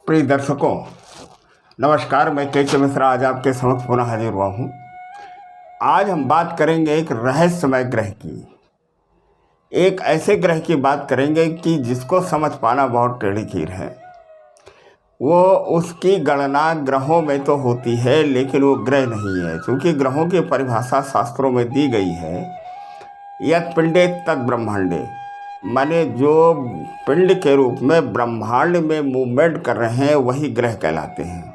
प्रिय दर्शकों, नमस्कार। मैं के मिश्रा आज आपके समक्ष पुनः हाजिर हुआ हूँ। आज हम बात करेंगे एक रहस्यमय ग्रह की, एक ऐसे ग्रह की बात करेंगे कि जिसको समझ पाना बहुत टेढ़ी खीर है। वो उसकी गणना ग्रहों में तो होती है, लेकिन वो ग्रह नहीं है, क्योंकि ग्रहों की परिभाषा शास्त्रों में दी गई है, यत् पिंडे तद ब्रह्मांडे, माने जो पिंड के रूप में ब्रह्मांड में मूवमेंट कर रहे हैं वही ग्रह कहलाते हैं।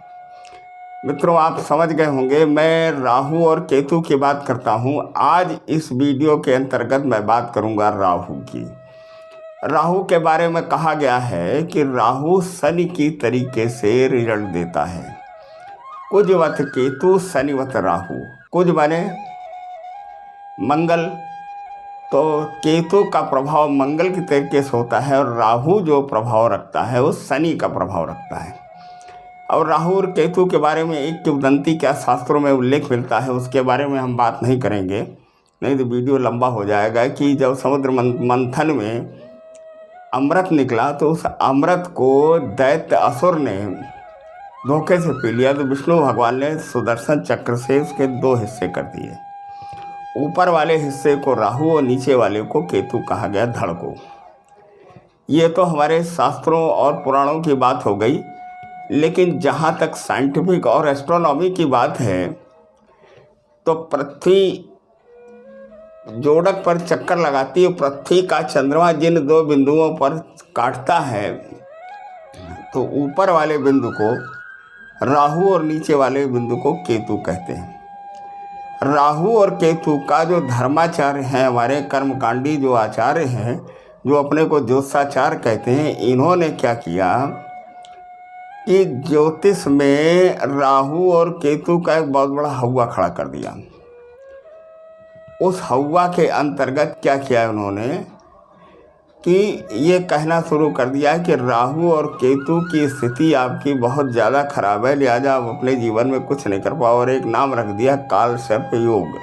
मित्रों, आप समझ गए होंगे मैं राहु और केतु की बात करता हूं। आज इस वीडियो के अंतर्गत मैं बात करूंगा राहु की। राहु के बारे में कहा गया है कि राहु शनि की तरीके से रिजल्ट देता है। कुजवत केतु शनिवत राहु। कुज माने मंगल, तो केतु का प्रभाव मंगल के तरीके से होता है और राहु जो प्रभाव रखता है वो शनि का प्रभाव रखता है। और राहु और केतु के बारे में एक किंवदंती क्या शास्त्रों में उल्लेख मिलता है, उसके बारे में हम बात नहीं करेंगे, नहीं तो वीडियो लंबा हो जाएगा। कि जब समुद्र मंथन में अमृत निकला तो उस अमृत को दैत्य असुर ने धोखे से पी लिया, तो विष्णु भगवान ने सुदर्शन चक्र से उसके दो हिस्से कर दिए। ऊपर वाले हिस्से को राहु और नीचे वाले को केतु कहा गया, धड़ को। ये तो हमारे शास्त्रों और पुराणों की बात हो गई, लेकिन जहाँ तक साइंटिफिक और एस्ट्रोनॉमी की बात है तो पृथ्वी जोड़क पर चक्कर लगाती है। पृथ्वी का चंद्रमा जिन दो बिंदुओं पर काटता है तो ऊपर वाले बिंदु को राहु और नीचे वाले बिंदु को केतु कहते हैं। राहु और केतु का जो धर्माचार्य हैं, हमारे कर्मकांडी जो आचार्य हैं, जो अपने को ज्योतिषाचार्य कहते हैं, इन्होंने क्या किया कि ज्योतिष में राहु और केतु का एक बहुत बड़ा हौवा खड़ा कर दिया। उस हौवा के अंतर्गत क्या किया उन्होंने कि ये कहना शुरू कर दिया कि राहु और केतु की स्थिति आपकी बहुत ज़्यादा खराब है, लिहाजा आप अपने जीवन में कुछ नहीं कर पाओ। और एक नाम रख दिया काल सर्प योग।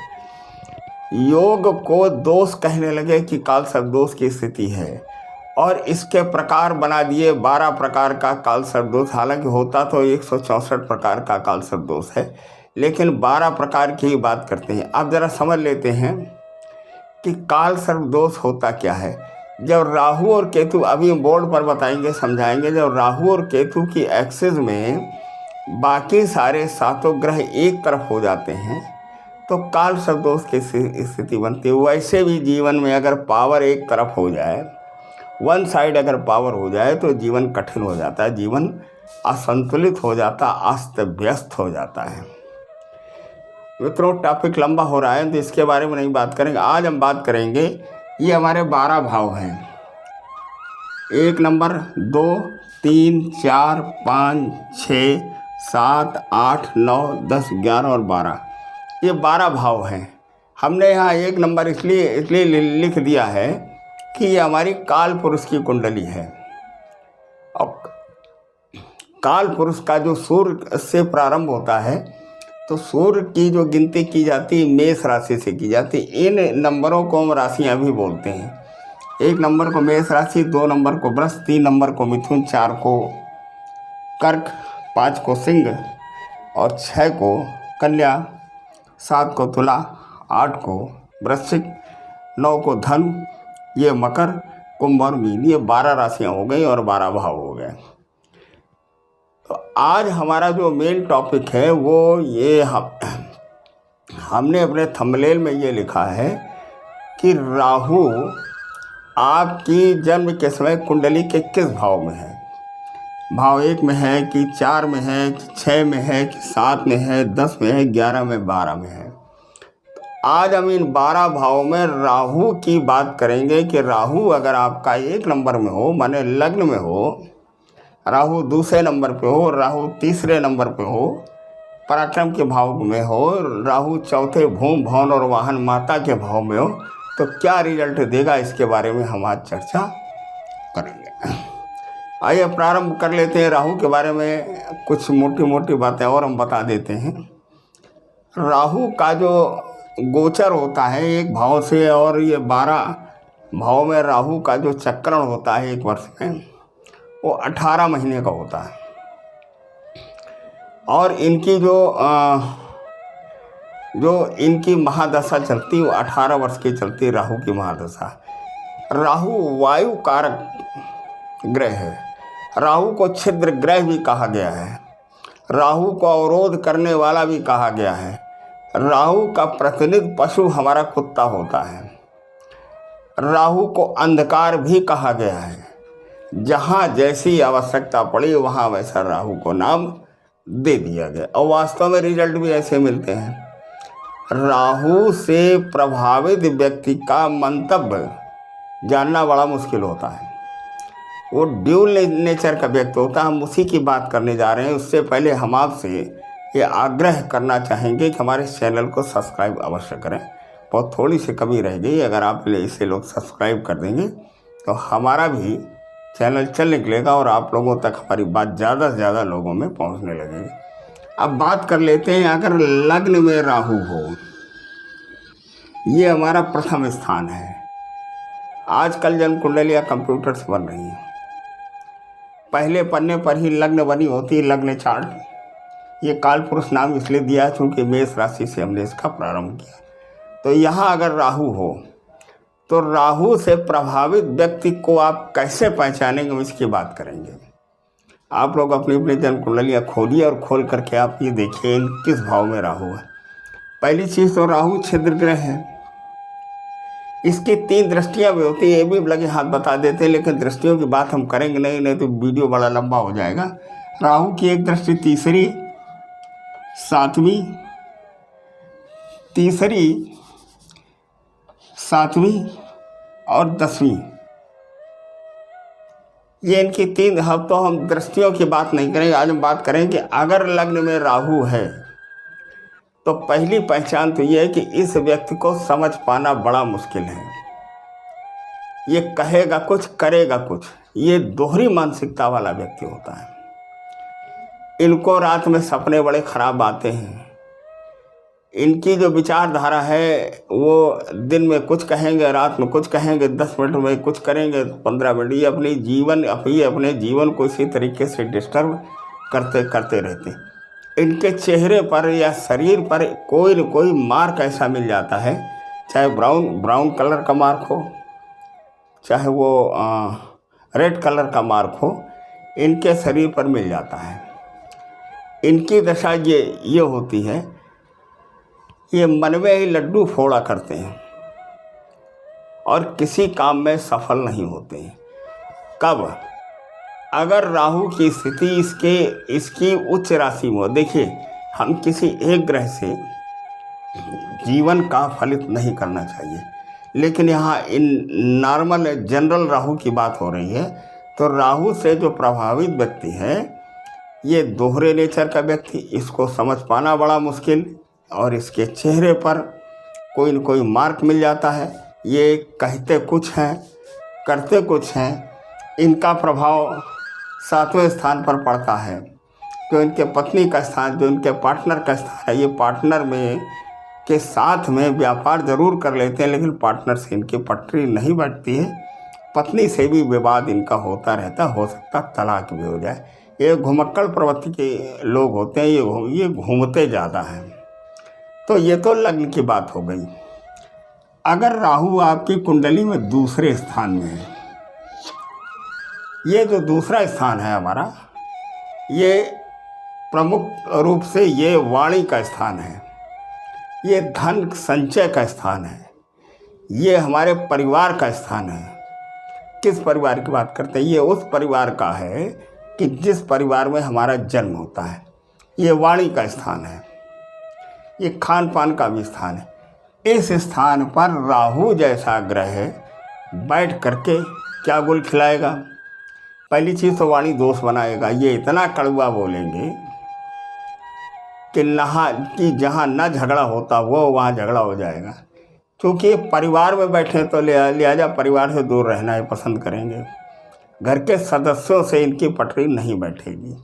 योग को दोष कहने लगे कि काल सर्प दोष की स्थिति है, और इसके प्रकार बना दिए 12 प्रकार का काल सर्प दोष। हालांकि होता तो 164 प्रकार का काल सर्प दोष है, लेकिन 12 प्रकार की ही बात करते हैं। आप ज़रा समझ लेते हैं कि काल सर्प दोष होता क्या है। जब राहु और केतु, अभी बोर्ड पर बताएंगे, समझाएंगे, जब राहु और केतु की एक्सिस में बाकी सारे सातों ग्रह एक तरफ हो जाते हैं तो काल सर्प दोष की स्थिति बनती है। वैसे भी जीवन में अगर पावर एक तरफ हो जाए, वन साइड अगर पावर हो जाए तो जीवन कठिन हो जाता है, जीवन असंतुलित हो जाता, अस्त व्यस्त हो जाता है। मित्रों, टॉपिक लंबा हो रहा है तो इसके बारे में नहीं बात करेंगे। आज हम बात करेंगे, ये हमारे 12 भाव हैं। 1 नंबर, 2, 3, 4, 5, 6, 7, 8, 9, 10, 11 और 12, ये 12 भाव हैं। हमने यहाँ 1 नंबर इसलिए लिख दिया है कि ये हमारी काल पुरुष की कुंडली है। और काल पुरुष का जो सूर्य से प्रारंभ होता है, तो सूर्य की जो गिनती की जाती है मेष राशि से की जाती है। इन नंबरों को हम राशियाँ भी बोलते हैं। 1 नंबर को मेष राशि, 2 नंबर को वृष, 3 नंबर को मिथुन, 4 को कर्क, 5 को सिंह और 6 को कन्या, 7 को तुला, 8 को वृश्चिक, 9 को धनु, ये मकर, कुंभ और मीन। ये 12 राशियाँ हो गई और 12 भाव हो गए। तो आज हमारा जो मेन टॉपिक है वो ये हमने अपने थंबनेल में ये लिखा है कि राहु आपकी जन्म के समय कुंडली के किस भाव में है। भाव 1 में है कि 4 में है कि 6 में है कि 7 में है, 10 में है, 11 में, 12 में है। आज हम इन 12 भावों में राहु की बात करेंगे कि राहु अगर आपका 1 नंबर में हो, माने लग्न में हो, राहु दूसरे नंबर पे हो, राहु तीसरे नंबर पे हो, पराक्रम के भाव में हो, राहु चौथे भूमि भवन और वाहन माता के भाव में हो, तो क्या रिजल्ट देगा, इसके बारे में हम आज चर्चा करेंगे। आइए प्रारंभ कर लेते हैं। राहु के बारे में कुछ मोटी मोटी बातें और हम बता देते हैं। राहु का जो गोचर होता है एक भाव से, और ये 12 भाव में राहु का जो चक्रण होता है एक वर्ष में, वो 18 महीने का होता है। और इनकी जो इनकी महादशा चलती है वो 18 वर्ष की चलती है, राहु की महादशा। राहु वायु कारक ग्रह है। राहु को छिद्र ग्रह भी कहा गया है। राहु को अवरोध करने वाला भी कहा गया है। राहु का प्रतिनिधि पशु हमारा कुत्ता होता है। राहु को अंधकार भी कहा गया है। जहाँ जैसी आवश्यकता पड़ी वहाँ वैसा राहु को नाम दे दिया गया और वास्तव में रिजल्ट भी ऐसे मिलते हैं। राहु से प्रभावित व्यक्ति का मंतव्य जानना बड़ा मुश्किल होता है। वो ड्यूल नेचर का व्यक्ति होता है। हम उसी की बात करने जा रहे हैं। उससे पहले हम आपसे ये आग्रह करना चाहेंगे कि हमारे चैनल को सब्सक्राइब अवश्य करें। बहुत थोड़ी सी कमी रह गई, अगर आप इसे लोग सब्सक्राइब कर देंगे तो हमारा भी चैनल चल निकलेगा और आप लोगों तक हमारी बात ज़्यादा से ज़्यादा लोगों में पहुंचने लगेगी। अब बात कर लेते हैं, अगर लग्न में राहु हो, ये हमारा प्रथम स्थान है। आजकल जन्म कुंडलियाँ कंप्यूटर से बन रही हैं। पहले पन्ने पर ही लग्न बनी होती है, लग्न चार्ट। ये काल पुरुष नाम इसलिए दिया चूँकि मेष राशि से हमने इसका प्रारंभ किया। तो यहाँ अगर राहु हो तो राहु से प्रभावित व्यक्ति को आप कैसे पहचानेंगे, हम इसकी बात करेंगे। आप लोग अपनी अपनी जन्म कुंडलियाँ खोलिए और खोल करके आप ये देखिए किस भाव में राहु है। पहली चीज़ तो राहु छिद्र ग्रह है। इसकी 3 दृष्टियाँ भी होती है, ये भी लगे हाथ बता देते हैं, लेकिन दृष्टियों की बात हम करेंगे नहीं तो वीडियो बड़ा लंबा हो जाएगा। राहु की एक दृष्टि तीसरी, 7वीं, तीसरी, 7वीं और 10वीं, ये इनकी 3। अब तो हम दृष्टियों की बात नहीं करेंगे, आज हम बात करेंगे कि अगर लग्न में राहु है तो पहली पहचान तो ये है कि इस व्यक्ति को समझ पाना बड़ा मुश्किल है। ये कहेगा कुछ, करेगा कुछ। ये दोहरी मानसिकता वाला व्यक्ति होता है। इनको रात में सपने बड़े खराब आते हैं। इनकी जो विचारधारा है वो दिन में कुछ कहेंगे, रात में कुछ कहेंगे, 10 मिनट में कुछ करेंगे, 15 मिनट। ये अपने जीवन को इसी तरीके से डिस्टर्ब करते रहते हैं। इनके चेहरे पर या शरीर पर कोई न कोई मार्क ऐसा मिल जाता है, चाहे ब्राउन कलर का मार्क हो, चाहे वो रेड कलर का मार्क हो, इनके शरीर पर मिल जाता है। इनकी दशा ये होती है, ये मन में ही लड्डू फोड़ा करते हैं और किसी काम में सफल नहीं होते हैं। कब? अगर राहु की स्थिति इसकी उच्च राशि में। देखिए, हम किसी एक ग्रह से जीवन का फलित नहीं करना चाहिए, लेकिन यहाँ इन नॉर्मल जनरल राहु की बात हो रही है। तो राहु से जो प्रभावित व्यक्ति है, ये दोहरे नेचर का व्यक्ति, इसको समझ पाना बड़ा मुश्किल और इसके चेहरे पर कोई न कोई मार्क मिल जाता है। ये कहते कुछ हैं, करते कुछ हैं। इनका प्रभाव 7वें स्थान पर पड़ता है, जो इनके पत्नी का स्थान, जो इनके पार्टनर का स्थान है। ये पार्टनर के साथ में व्यापार जरूर कर लेते हैं, लेकिन पार्टनर से इनकी पटरी नहीं बैठती है। पत्नी से भी विवाद इनका होता रहता, हो सकता तलाक भी हो जाए। ये घुमक्कड़ प्रवृत्ति के लोग होते हैं, ये घूमते ज़्यादा हैं। तो ये तो लग्न की बात हो गई। अगर राहु आपकी कुंडली में दूसरे स्थान में है, ये जो दूसरा स्थान है हमारा, ये प्रमुख रूप से ये वाणी का स्थान है, ये धन संचय का स्थान है, ये हमारे परिवार का स्थान है। किस परिवार की बात करते हैं? ये उस परिवार का है कि जिस परिवार में हमारा जन्म होता है। ये वाणी का स्थान है, ये खान पान का भी स्थान है। इस स्थान पर राहु जैसा ग्रह बैठ करके क्या गुल खिलाएगा? पहली चीज़ तो वाणी दोष बनाएगा। ये इतना कड़वा बोलेंगे कि जहाँ न झगड़ा होता वो वहाँ झगड़ा हो जाएगा, क्योंकि परिवार में बैठे तो लिहाजा परिवार से दूर रहना ही पसंद करेंगे। घर के सदस्यों से इनकी पटरी नहीं बैठेगी।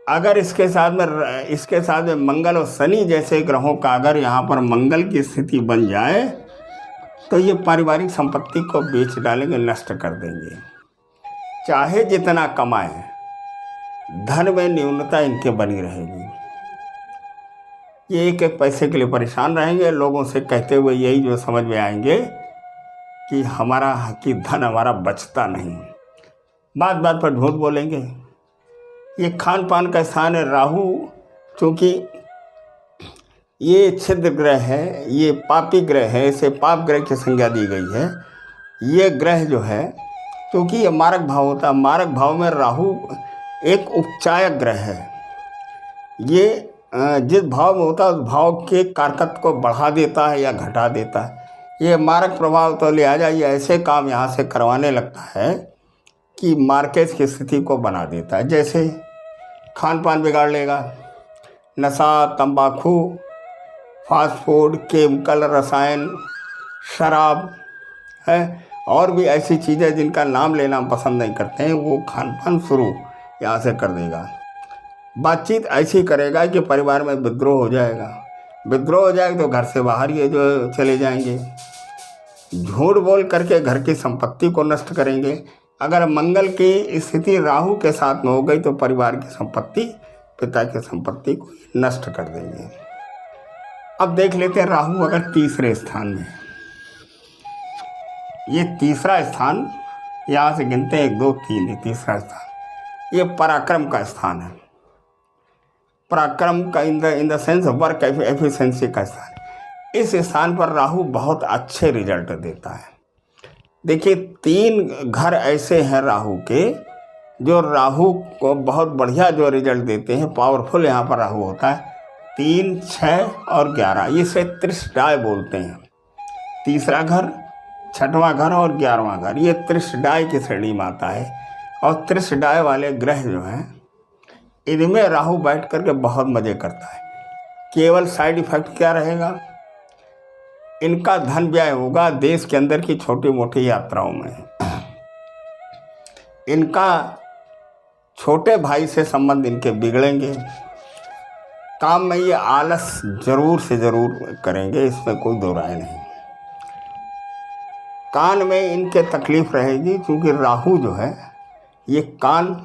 अगर इसके साथ में मंगल और शनि जैसे ग्रहों का अगर यहाँ पर मंगल की स्थिति बन जाए तो ये पारिवारिक संपत्ति को बेच डालेंगे, नष्ट कर देंगे। चाहे जितना कमाएं, धन में न्यूनता इनके बनी रहेगी। ये एक एक पैसे के लिए परेशान रहेंगे, लोगों से कहते हुए यही जो समझ में आएंगे कि हमारा कि धन हमारा बचता नहीं, बात बात पर झूठ बोलेंगे। ये खान पान का स्थान है राहु, क्योंकि ये छिद्र ग्रह है, ये पापी ग्रह है, इसे पाप ग्रह की संज्ञा दी गई है। ये ग्रह जो है, क्योंकि ये मारक भाव होता है, मारक भाव में राहु एक उपचायक ग्रह है। ये जिस भाव में होता है उस भाव के कारकत्व को बढ़ा देता है या घटा देता है। ये मारक प्रभाव तो लिहाजा ये ऐसे काम यहाँ से करवाने लगता है कि मार्केट की स्थिति को बना देता है। जैसे खान पान बिगाड़ लेगा, नशा, तंबाकू, फास्ट फूड, केमिकल, रसायन, शराब है, और भी ऐसी चीज़ें जिनका नाम लेना हम पसंद नहीं करते हैं, वो खान पान शुरू यहाँ से कर देगा। बातचीत ऐसी करेगा कि परिवार में विद्रोह हो जाएगा, विद्रोह हो जाएगा तो घर से बाहर ये जो चले जाएंगे। झूठ बोल करके घर की संपत्ति को नष्ट करेंगे। अगर मंगल की स्थिति राहु के साथ में हो गई तो परिवार की संपत्ति, पिता की संपत्ति को नष्ट कर देंगे। अब देख लेते हैं राहु अगर तीसरे स्थान में, ये तीसरा स्थान यहाँ से गिनते हैं 1 2 3, ये तीसरा स्थान, ये पराक्रम का स्थान है। पराक्रम का in the sense work efficiency का स्थान है। इस स्थान पर राहु बहुत अच्छे रिजल्ट देता है। देखिए 3 घर ऐसे हैं राहु के जो राहु को बहुत बढ़िया जो रिजल्ट देते हैं, पावरफुल यहाँ पर राहु होता है। 3, 6 और 11, इसे त्रिशडाय बोलते हैं। तीसरा घर, 6वां घर और 11वां घर, ये त्रिशडाय की श्रेणी में आता है। और त्रिशडाय वाले ग्रह जो हैं इनमें राहु बैठ करके बहुत मज़े करता है। केवल साइड इफेक्ट क्या रहेगा, इनका धन व्यय होगा देश के अंदर की छोटी मोटी यात्राओं में। इनका छोटे भाई से संबंध इनके बिगड़ेंगे। काम में ये आलस जरूर से ज़रूर करेंगे, इसमें कोई दो राय नहीं। कान में इनके तकलीफ़ रहेगी, क्योंकि राहु जो है ये कान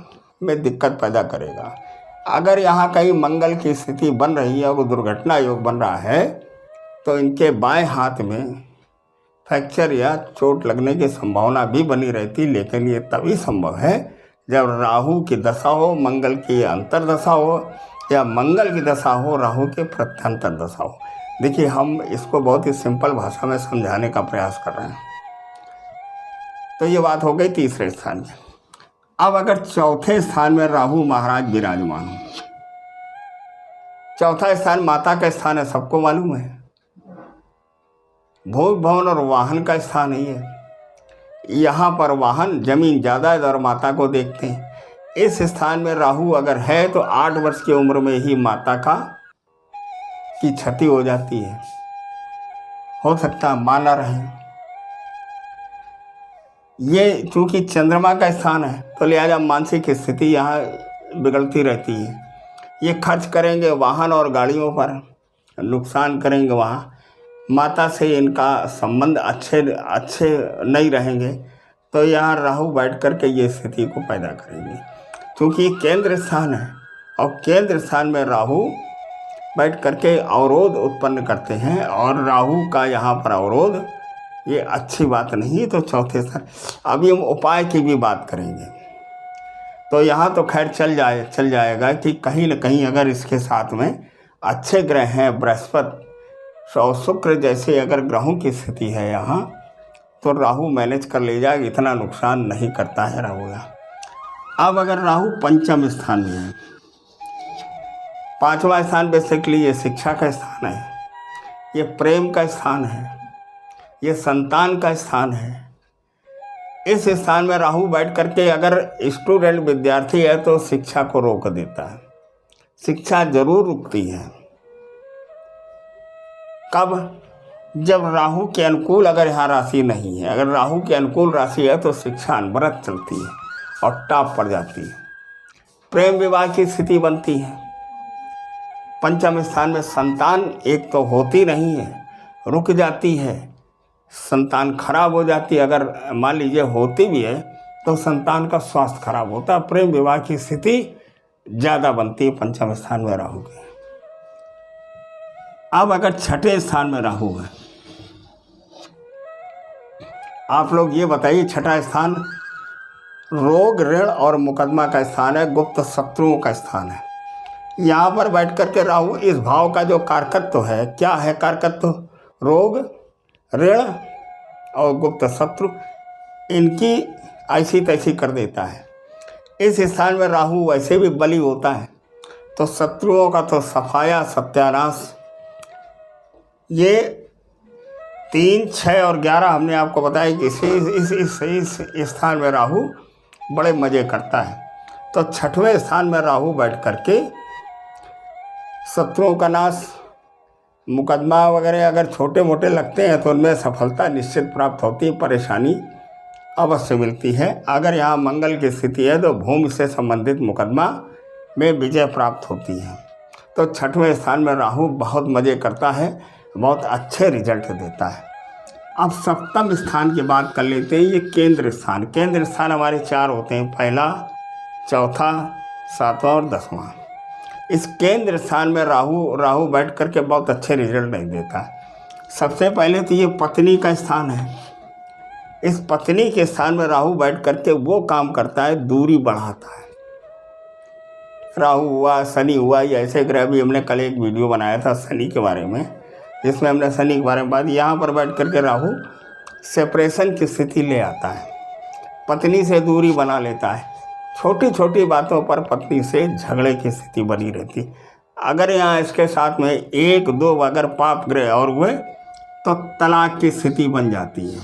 में दिक्कत पैदा करेगा। अगर यहाँ कहीं मंगल की स्थिति बन रही है, वो दुर्घटना योग बन रहा है, तो इनके बाएं हाथ में फ्रैक्चर या चोट लगने की संभावना भी बनी रहती। लेकिन ये तभी संभव है जब राहु की दशा हो, मंगल की अंतर्दशा हो, या मंगल की दशा हो, राहु के प्रत्यंतर दशा हो। देखिए हम इसको बहुत ही सिंपल भाषा में समझाने का प्रयास कर रहे हैं। तो ये बात हो गई तीसरे स्थान में। अब अगर चौथे स्थान में राहु महाराज विराजमान हो, चौथा स्थान माता का स्थान है, सबको मालूम है। भोग भवन और वाहन का स्थान ही है। यहाँ पर वाहन, जमीन, जायदाद और माता को देखते हैं। इस स्थान में राहु अगर है तो 8 वर्ष की उम्र में ही माता की क्षति हो जाती है। हो सकता है मां न रहे। ये चूंकि चंद्रमा का स्थान है तो लिहाजा मानसिक स्थिति यहाँ बिगड़ती रहती है। ये खर्च करेंगे वाहन और गाड़ियों पर, नुकसान करेंगे वहाँ। माता से इनका संबंध अच्छे नहीं रहेंगे, तो यहाँ राहु बैठ कर के ये स्थिति को पैदा करेंगे। क्योंकि केंद्र स्थान है और केंद्र स्थान में राहु बैठ कर के अवरोध उत्पन्न करते हैं, और राहु का यहाँ पर अवरोध ये अच्छी बात नहीं। तो चौथे स्थान, अभी हम उपाय की भी बात करेंगे। तो यहाँ तो खैर चल जाएगा कि कहीं न कहीं अगर इसके साथ में अच्छे ग्रह हैं, बृहस्पति और शुक्र जैसे अगर ग्रहों की स्थिति है यहाँ, तो राहु मैनेज कर ले जाएगा, इतना नुकसान नहीं करता है राहु यहाँ। अब अगर राहु पंचम स्थान में है, 5वां स्थान बेसिकली ये शिक्षा का स्थान है, ये प्रेम का स्थान है, ये संतान का स्थान है। इस स्थान में राहु बैठ करके अगर स्टूडेंट विद्यार्थी है तो शिक्षा को रोक देता है। शिक्षा जरूर रुकती है। कब? जब राहु के अनुकूल अगर यहाँ राशि नहीं है। अगर राहु के अनुकूल राशि है तो शिक्षा अनवरत चलती है और टॉप पर जाती है। प्रेम विवाह की स्थिति बनती है। पंचम स्थान में संतान एक तो होती नहीं है, रुक जाती है, संतान खराब हो जाती है। अगर मान लीजिए होती भी है तो संतान का स्वास्थ्य खराब होता है। प्रेम विवाह की स्थिति ज़्यादा बनती है पंचम स्थान में राहु की। अब अगर छठे स्थान में राहु है, आप लोग ये बताइए, छठा स्थान रोग ऋण और मुकदमा का स्थान है, गुप्त शत्रुओं का स्थान है। यहाँ पर बैठ कर के राहु इस भाव का जो कारकत्व है, क्या है कारकत्व? रोग ऋण और गुप्त शत्रु, इनकी ऐसी तैसी कर देता है। इस स्थान में राहु वैसे भी बली होता है, तो शत्रुओं का तो सफाया सत्यानाश। ये 3, 6 और 11 हमने आपको बताया कि इस स्थान में राहु बड़े मज़े करता है। तो छठवें स्थान में राहु बैठ करके शत्रुओं का नाश, मुकदमा वगैरह अगर छोटे मोटे लगते हैं तो उनमें सफलता निश्चित प्राप्त होती है, परेशानी अवश्य मिलती है। अगर यहाँ मंगल की स्थिति है तो भूमि से संबंधित मुकदमा में विजय प्राप्त होती है। तो छठवें स्थान में राहु बहुत मज़े करता है, बहुत अच्छे रिजल्ट देता है। अब सप्तम स्थान की बात कर लेते हैं। ये केंद्र स्थान, केंद्र स्थान हमारे 4 होते हैं, पहला, चौथा, 7वां और 10वां। इस केंद्र स्थान में राहु बैठ करके बहुत अच्छे रिजल्ट नहीं देता है। सबसे पहले तो ये पत्नी का स्थान है। इस पत्नी के स्थान में राहु बैठ करके वो काम करता है, दूरी बढ़ाता है। राहु हुआ, शनि हुआ, ये ऐसे ग्रह भी हमने कल एक वीडियो बनाया था शनि के बारे में, जिसमें हमने शनि के बारे में बात। यहाँ पर बैठ करके राहु सेपरेशन की स्थिति ले आता है, पत्नी से दूरी बना लेता है। छोटी छोटी बातों पर पत्नी से झगड़े की स्थिति बनी रहती। अगर यहाँ इसके साथ में 1, 2 अगर पाप ग्रह और हुए तो तलाक की स्थिति बन जाती है।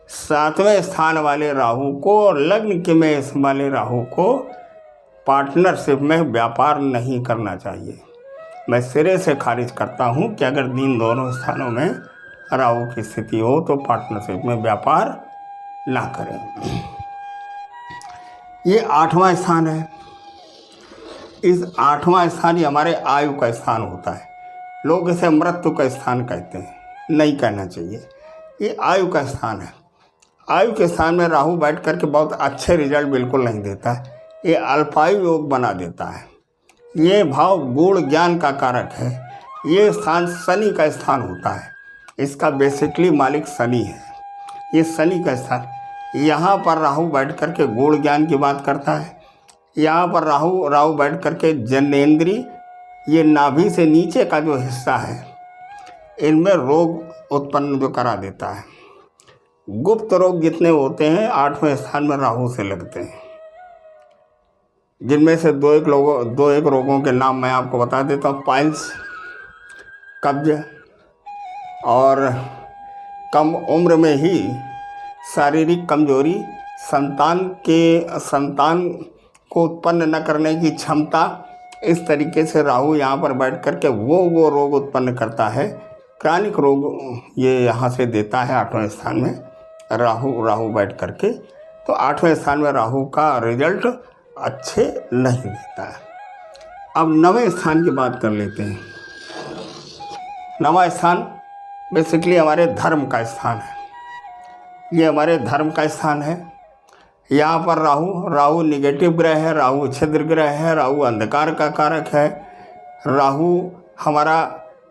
7वें स्थान वाले राहु को और लग्न के में इस वाले राहु को पार्टनरशिप में व्यापार नहीं करना चाहिए। मैं सिरे से खारिज करता हूँ कि अगर इन दोनों स्थानों में राहु की स्थिति हो तो पार्टनरशिप में व्यापार ना करें। ये 8वां स्थान है। इस 8वां स्थान ही हमारे आयु का स्थान होता है। लोग इसे मृत्यु का स्थान कहते हैं, नहीं कहना चाहिए। ये आयु का स्थान है। आयु के स्थान में राहु बैठ करके बहुत अच्छे रिजल्ट बिल्कुल नहीं देता है। ये अल्पायु योग बना देता है। ये भाव गुण ज्ञान का कारक है। ये स्थान शनि का स्थान होता है। इसका बेसिकली मालिक शनि है। ये शनि का स्थान, यहाँ पर राहु बैठ करके गुण ज्ञान की बात करता है। यहाँ पर राहु बैठ करके जनेंद्री, ये नाभि से नीचे का जो हिस्सा है, इनमें रोग उत्पन्न जो करा देता है। गुप्त रोग जितने होते हैं 8वें स्थान में राहु से लगते हैं, जिनमें से दो एक रोगों के नाम मैं आपको बता देता हूँ। पाइल्स, कब्ज और कम उम्र में ही शारीरिक कमजोरी, संतान को उत्पन्न न करने की क्षमता, इस तरीके से राहु यहाँ पर बैठ करके वो रोग उत्पन्न करता है। क्रॉनिक रोग ये यहाँ से देता है 8वें स्थान में राहु बैठ करके। तो 8वें स्थान में राहु का रिजल्ट अच्छे नहीं देता है। अब 9वें स्थान की बात कर लेते हैं। 9वां स्थान बेसिकली हमारे धर्म का स्थान है। ये हमारे धर्म का स्थान है। यहाँ पर राहु निगेटिव ग्रह है, राहु छिद्र ग्रह है, राहु अंधकार का कारक है। राहु हमारा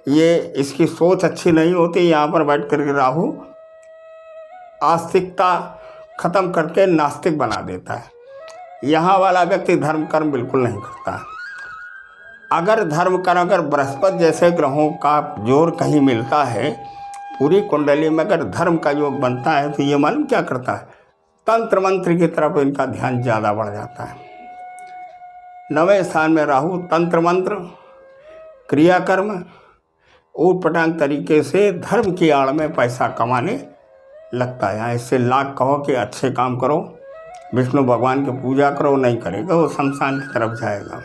ये इसकी सोच अच्छी नहीं होती। यहाँ पर बैठ कर राहु आस्तिकता खत्म करके नास्तिक बना देता है। यहाँ वाला व्यक्ति धर्म कर्म बिल्कुल नहीं करता। अगर धर्म कर्म अगर बृहस्पति जैसे ग्रहों का जोर कहीं मिलता है, पूरी कुंडली में अगर धर्म का योग बनता है, तो ये मालूम क्या करता है, तंत्र मंत्र की तरफ इनका ध्यान ज़्यादा बढ़ जाता है। 9वें स्थान में राहु तंत्र मंत्र, क्रियाकर्म, ऊट पटांग तरीके से धर्म की आड़ में पैसा कमाने लगता है। इससे लाख कहो कि अच्छे काम करो, विष्णु भगवान की पूजा करो, नहीं करेगा वो शमशान की तरफ जाएगा।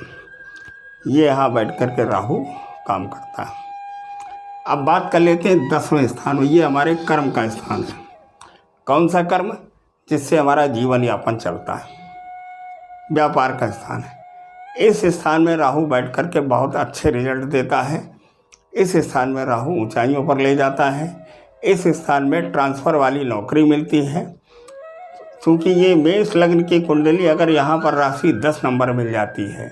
ये यहाँ बैठ कर के राहु काम करता है। अब बात कर लेते हैं 10वें स्थान में। ये हमारे कर्म का स्थान है। कौन सा कर्म? जिससे हमारा जीवन यापन चलता है, व्यापार का स्थान है। इस स्थान में राहु बैठ कर के बहुत अच्छे रिजल्ट देता है। इस स्थान में राहु ऊंचाइयों पर ले जाता है। इस स्थान में ट्रांसफ़र वाली नौकरी मिलती है। क्योंकि ये मेष लग्न की कुंडली अगर यहाँ पर राशि 10 नंबर मिल जाती है,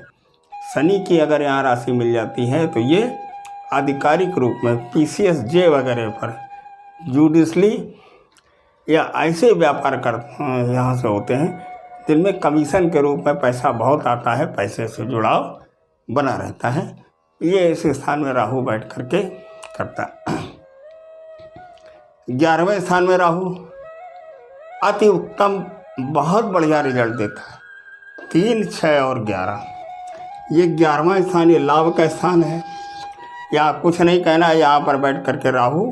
शनि की अगर यहाँ राशि मिल जाती है, तो ये आधिकारिक रूप में PCS जे वगैरह पर जुडिशली या ऐसे व्यापार कर यहाँ से होते हैं जिनमें कमीशन के रूप में पैसा बहुत आता है, पैसे से जुड़ाव बना रहता है। ये इस स्थान में राहु बैठ करके करता है। 11वें स्थान में राहु अति उत्तम, बहुत बढ़िया रिजल्ट देता है। 3, 6 और 11, ये 11वां स्थान ये लाभ का स्थान है। या कुछ नहीं कहना है, यहाँ पर बैठ करके राहु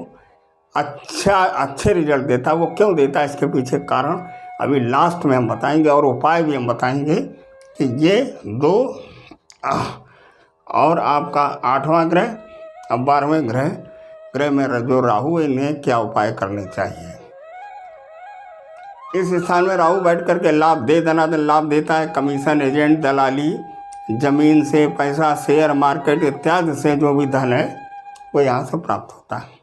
अच्छे रिजल्ट देता है। वो क्यों देता है, इसके पीछे कारण अभी लास्ट में हम बताएंगे और उपाय भी हम बताएंगे कि ये 2 और आपका 8वां ग्रह अब 12वें ग्रह में जो राहु, इन्हें क्या उपाय करने चाहिए। इस स्थान में राहु बैठ करके लाभ दे दनादन लाभ देता है। कमीशन, एजेंट, दलाली, जमीन से पैसा, शेयर मार्केट इत्यादि से जो भी धन है वो यहाँ से प्राप्त होता है।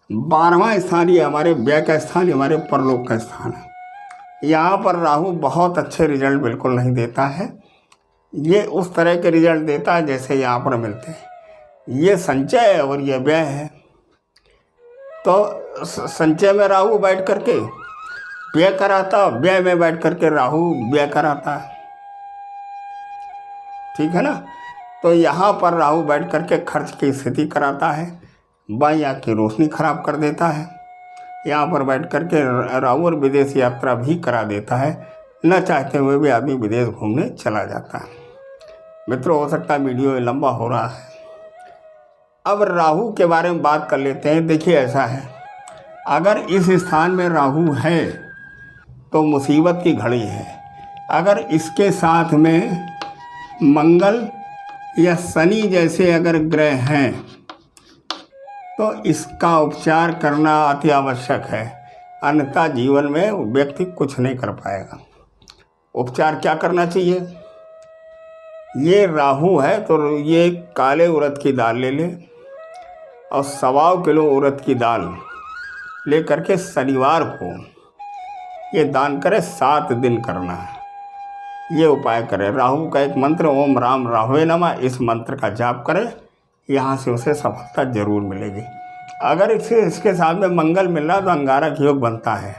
12वां स्थान ये हमारे व्यय का स्थान, हमारे परलोक का स्थान है। यहाँ पर राहु बहुत अच्छे रिजल्ट बिल्कुल नहीं देता है। ये उस तरह के रिजल्ट देता है जैसे यहाँ पर मिलते हैं। ये संचय है और ये व्यय है। तो संचय में राहु बैठ करके व्यय कराता, व्यय में बैठ करके राहु व्यय कराता है, ठीक है ना। तो यहाँ पर राहु बैठ करके खर्च की स्थिति कराता है, बाईं आँख की रोशनी खराब कर देता है। यहाँ पर बैठ करके राहु और विदेश यात्रा भी करा देता है। न चाहते हुए भी आदमी विदेश घूमने चला जाता है। मित्रों, हो सकता है वीडियो लंबा हो रहा है। अब राहु के बारे में बात कर लेते हैं। देखिए, ऐसा है, अगर इस स्थान में राहु है तो मुसीबत की घड़ी है। अगर इसके साथ में मंगल या शनि जैसे अगर ग्रह हैं तो इसका उपचार करना अति आवश्यक है, अन्यथा जीवन में व्यक्ति कुछ नहीं कर पाएगा। उपचार क्या करना चाहिए? ये राहु है तो ये काले उड़द की दाल ले ले और 1.25 किलो उड़द की दाल ले करके शनिवार को ये दान करे। 7 दिन करना है। ये उपाय करें। राहु का एक मंत्र ओम राम राहवे नमः, इस मंत्र का जाप करें, यहाँ से उसे सफलता जरूर मिलेगी। अगर इसके साथ में मंगल मिल रहा तो अंगारक योग बनता है।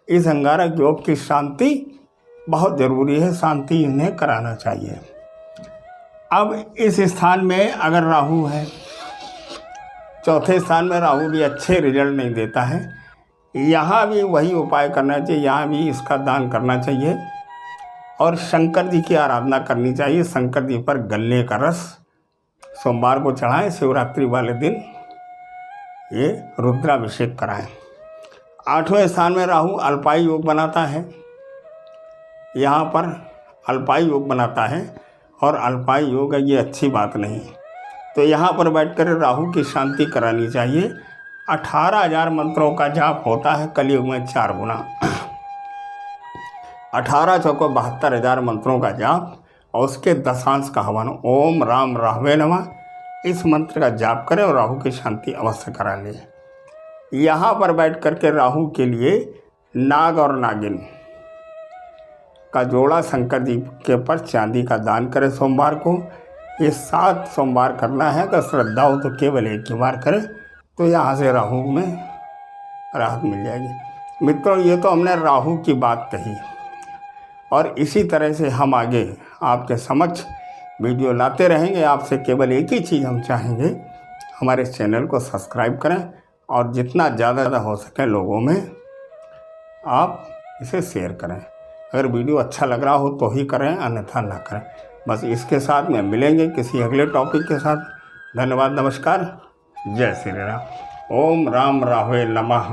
इस अंगारक योग की शांति बहुत ज़रूरी है, शांति इन्हें कराना चाहिए। अब इस स्थान में अगर राहु है, चौथे स्थान में राहु भी अच्छे रिजल्ट नहीं देता है, यहाँ भी वही उपाय करना चाहिए। यहाँ भी इसका दान करना चाहिए और शंकर जी की आराधना करनी चाहिए। शंकर जी पर गन्ने का रस सोमवार को चढ़ाएं, शिवरात्रि वाले दिन ये रुद्राभिषेक कराएं। 8वें स्थान में राहु अल्पायु योग बनाता है। यहाँ पर अल्पायु योग बनाता है और अल्पायु योग ये अच्छी बात नहीं। तो यहाँ पर बैठकर राहु की शांति करानी चाहिए। 18,000 मंत्रों का जाप होता है कलयुग में 4 गुना। 18 चौको 72,000 मंत्रों का जाप और उसके दशांश का हवन ओम राम राहवे नमः, इस मंत्र का जाप करें और राहु की शांति अवश्य करा लें। यहाँ पर बैठ करके राहु के लिए नाग और नागिन का जोड़ा शंकर जी के पर चांदी का दान करें सोमवार को। ये 7 सोमवार करना है। अगर श्रद्धा हो तो केवल एक ही बार करें तो यहाँ से राहु में राहत मिल जाएगी। मित्रों, ये तो हमने राहु की बात कही और इसी तरह से हम आगे आपके समक्ष वीडियो लाते रहेंगे। आपसे केवल एक ही चीज़ हम चाहेंगे, हमारे चैनल को सब्सक्राइब करें और जितना ज़्यादा हो सके लोगों में आप इसे शेयर करें। अगर वीडियो अच्छा लग रहा हो तो ही करें, अन्यथा ना करें। बस इसके साथ में मिलेंगे किसी अगले टॉपिक के साथ। धन्यवाद, नमस्कार, जय श्री राम। ओम राम राहवे नमः।